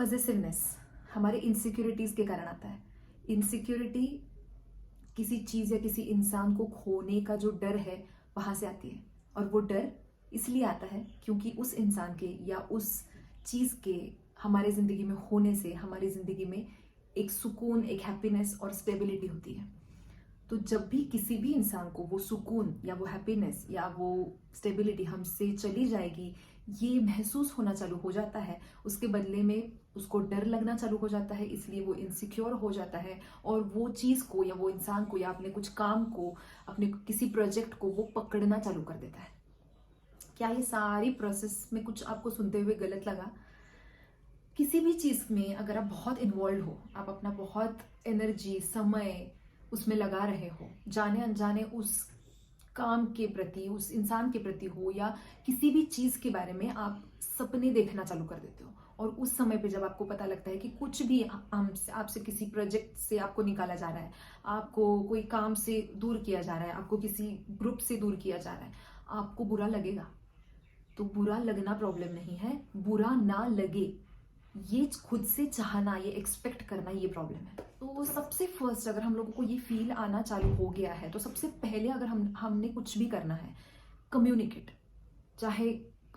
पॉजेसिवनेस हमारे इनसिक्योरिटीज के कारण आता है। इनसिक्योरिटी किसी चीज या किसी इंसान को खोने का जो डर है वहां से आती है, और वो डर इसलिए आता है क्योंकि उस इंसान के या उस चीज के हमारे जिंदगी में होने से हमारी जिंदगी में एक सुकून, एक हैप्पीनेस और स्टेबिलिटी होती है। तो जब भी किसी भी इंसान को वो सुकून या वो हैप्पीनेस या वो स्टेबिलिटी हमसे चली जाएगी, ये महसूस होना चालू हो जाता है, उसके बदले में उसको डर लगना चालू हो जाता है, इसलिए वो इनसिक्योर हो जाता है और वो चीज़ को या वो इंसान को या अपने कुछ काम को, अपने किसी प्रोजेक्ट को वो पकड़ना चालू कर देता है। क्या ये सारी प्रोसेस में कुछ आपको सुनते हुए गलत लगा? किसी भी चीज़ में अगर आप बहुत इन्वॉल्व हो, आप अपना बहुत एनर्जी, समय उसमें लगा रहे हो, जाने अनजाने उस काम के प्रति, उस इंसान के प्रति हो या किसी भी चीज़ के बारे में आप सपने देखना चालू कर देते हो, और उस समय पे जब आपको पता लगता है कि कुछ भी हमसे, आपसे किसी प्रोजेक्ट से आपको निकाला जा रहा है, आपको कोई काम से दूर किया जा रहा है, आपको किसी ग्रुप से दूर किया जा रहा है, आपको बुरा लगेगा। तो बुरा लगना प्रॉब्लम नहीं है, बुरा ना लगे ये खुद से चाहना, ये एक्सपेक्ट करना, ये प्रॉब्लम है। तो सबसे फर्स्ट अगर हम लोगों को ये फील आना चालू हो गया है, तो सबसे पहले अगर हमने कुछ भी करना है, कम्युनिकेट। चाहे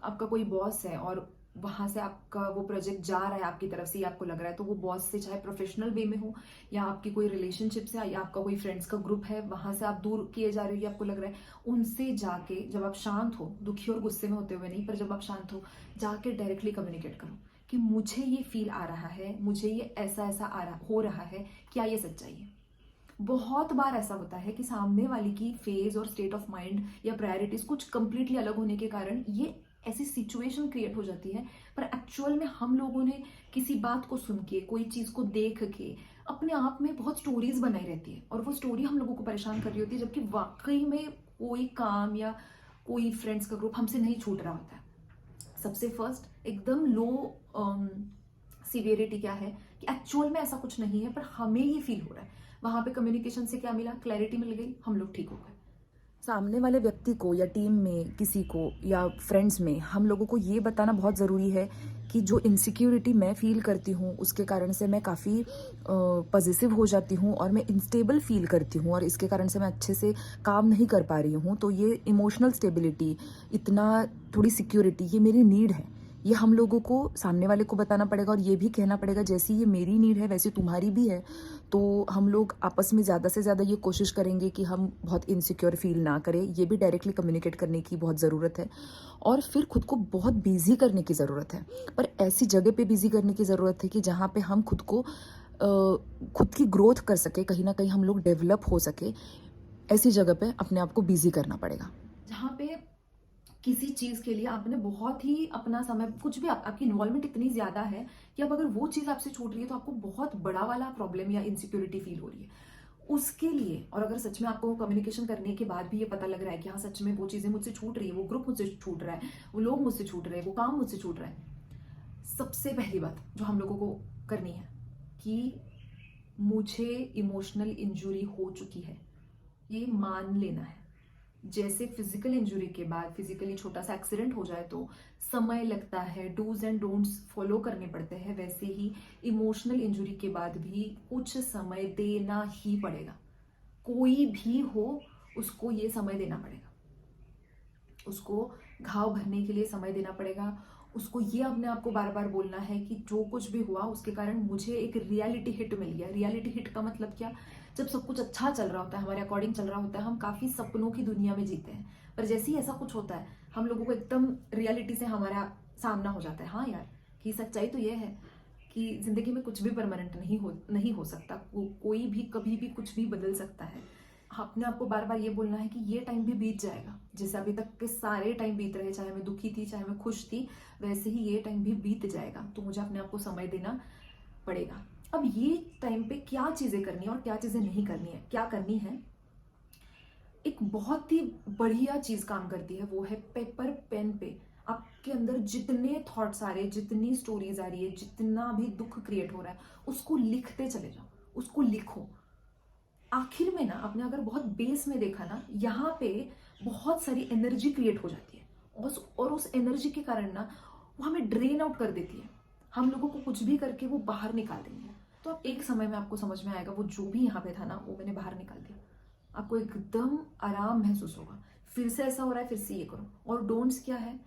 आपका कोई बॉस है और वहां से आपका वो प्रोजेक्ट जा रहा है आपकी तरफ से, आपको लग रहा है, तो वो बॉस से चाहे प्रोफेशनल वे में हो या आपकी कोई रिलेशनशिप से या आपका कोई फ्रेंड्स का ग्रुप है, वहां से आप दूर किए जा रहे हो, आपको लग रहा है, उनसे जाके जब आप शांत हो, दुखी और गुस्से में होते हुए नहीं, पर जब आप शांत हो, जाके डायरेक्टली कम्युनिकेट करो कि मुझे ये फील आ रहा है, मुझे ये ऐसा ऐसा हो रहा है, क्या ये सच्चाई है? बहुत बार ऐसा होता है कि सामने वाले की फेज और स्टेट ऑफ माइंड या प्रायोरिटीज कुछ कंप्लीटली अलग होने के कारण ये ऐसी सिचुएशन क्रिएट हो जाती है, पर एक्चुअल में हम लोगों ने किसी बात को सुन के, कोई चीज को देख के अपने आप में बहुत स्टोरीज बनाई रहती है, और वो स्टोरी हम लोगों को परेशान कर रही होती है, जबकि वाकई में कोई काम या कोई फ्रेंड्स का ग्रुप हमसे नहीं छूट रहा होता है। सबसे फर्स्ट एकदम लो सिवियरिटी क्या है कि एक्चुअल में ऐसा कुछ नहीं है, पर हमें ये फील हो रहा है। वहां पे कम्युनिकेशन से क्या मिला? क्लैरिटी मिल गई, हम लोग ठीक हो गए। सामने वाले व्यक्ति को या टीम में किसी को या फ्रेंड्स में हम लोगों को ये बताना बहुत ज़रूरी है कि जो इनसिक्योरिटी मैं फील करती हूँ उसके कारण से मैं काफ़ी पॉजिटिव हो जाती हूँ और मैं इंस्टेबल फील करती हूँ, और इसके कारण से मैं अच्छे से काम नहीं कर पा रही हूँ। तो ये इमोशनल स्टेबिलिटी, इतना थोड़ी सिक्योरिटी, ये मेरी नीड है। ये हम लोगों को सामने वाले को बताना पड़ेगा और ये भी कहना पड़ेगा जैसी ये मेरी नीड है वैसी तुम्हारी भी है। तो हम लोग आपस में ज़्यादा से ज़्यादा ये कोशिश करेंगे कि हम बहुत इनसिक्योर फील ना करें। ये भी डायरेक्टली कम्युनिकेट करने की बहुत ज़रूरत है, और फिर खुद को बहुत बिजी करने की ज़रूरत है, पर ऐसी जगह पे बिजी करने की ज़रूरत है कि जहाँ पे हम खुद को खुद की ग्रोथ कर सके, कहीं ना कहीं हम लोग डेवलप हो सके। ऐसी जगह पे अपने आप को बिजी करना पड़ेगा, जहाँ पे किसी चीज के लिए आपने बहुत ही अपना समय, कुछ भी आपकी इन्वॉल्वमेंट इतनी ज्यादा है कि अब अगर वो चीज आपसे छूट रही है तो आपको बहुत बड़ा वाला प्रॉब्लम या इनसिक्योरिटी फील हो रही है उसके लिए। और अगर सच में आपको कम्युनिकेशन करने के बाद भी ये पता लग रहा है कि हाँ सच में वो चीजें मुझसे छूट रही है, वो ग्रुप मुझसे छूट रहा है, वो लोग मुझसे छूट रहे हैं, वो काम मुझसे छूट रहा है, सबसे पहली बात जो हम लोगों को करनी है कि मुझे इमोशनल इंजुरी हो चुकी है, ये मान लेना है। जैसे फिजिकल इंजुरी के बाद फिजिकली छोटा सा एक्सीडेंट हो जाए तो समय लगता है, डूज एंड डोंट्स फॉलो करने पड़ते हैं, वैसे ही इमोशनल इंजुरी के बाद भी कुछ समय देना ही पड़ेगा। कोई भी हो उसको ये समय देना पड़ेगा, उसको घाव भरने के लिए समय देना पड़ेगा, उसको ये अपने आप को बार बार बोलना है कि जो कुछ भी हुआ उसके कारण मुझे एक रियलिटी हिट मिल गया। रियलिटी हिट का मतलब क्या? जब सब कुछ अच्छा चल रहा होता है, हमारे अकॉर्डिंग चल रहा होता है, हम काफी सपनों की दुनिया में जीते हैं, पर जैसे ही ऐसा कुछ होता है हम लोगों को एकदम रियलिटी से हमारा सामना हो जाता है। हाँ यार, कि सच्चाई तो ये है कि जिंदगी में कुछ भी परमानेंट नहीं हो सकता, कोई भी कभी भी कुछ भी बदल सकता है। अपने आपको बार बार ये बोलना है कि ये टाइम भी बीत जाएगा, जैसे अभी तक के सारे टाइम बीत रहे, चाहे मैं दुखी थी चाहे मैं खुश थी, वैसे ही ये टाइम भी बीत जाएगा, तो मुझे अपने आप को समय देना पड़ेगा। अब ये टाइम पे क्या चीजें करनी है और क्या चीजें नहीं करनी है, क्या करनी है, एक बहुत ही बढ़िया चीज काम करती है, वो है पेपर पेन पे आपके अंदर जितने थॉट्स आ रहे हैं, जितनी स्टोरीज आ रही है, जितना भी दुख क्रिएट हो रहा है, उसको लिखते चले जाओ, उसको लिखो। आखिर में ना आपने अगर बहुत बेस में देखा ना, यहाँ पे बहुत सारी एनर्जी क्रिएट हो जाती है, और उस एनर्जी के कारण ना वो हमें ड्रेन आउट कर देती है। हम लोगों को कुछ भी करके वो बाहर निकाल देंगे। तो अब एक समय में आपको समझ में आएगा वो जो भी यहाँ पे था ना वो मैंने बाहर निकाल दिया। आपको एकदम आराम महसूस होगा। फिर से ऐसा हो रहा है, फिर से ये करो। और डोंट्स क्या है,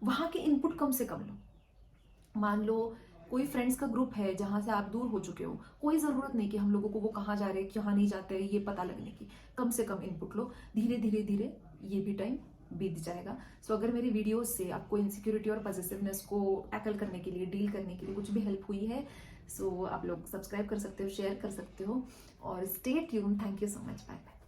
वहाँ के इनपुट कम से कम लो। मान लो कोई फ्रेंड्स का ग्रुप है जहाँ से आप दूर हो चुके हो, कोई ज़रूरत नहीं कि हम लोगों को वो कहाँ जा रहे हैं कहाँ नहीं जाते हैं ये पता लगने की। कम से कम इनपुट लो, धीरे धीरे धीरे ये भी टाइम बीत जाएगा। सो अगर मेरी वीडियोस से आपको इनसिक्योरिटी और पॉजिटिवनेस को टैकल करने के लिए, डील करने के लिए कुछ भी हेल्प हुई है, सो आप लोग सब्सक्राइब कर सकते हो, शेयर कर सकते हो और stay tune. Thank you so much, bye bye.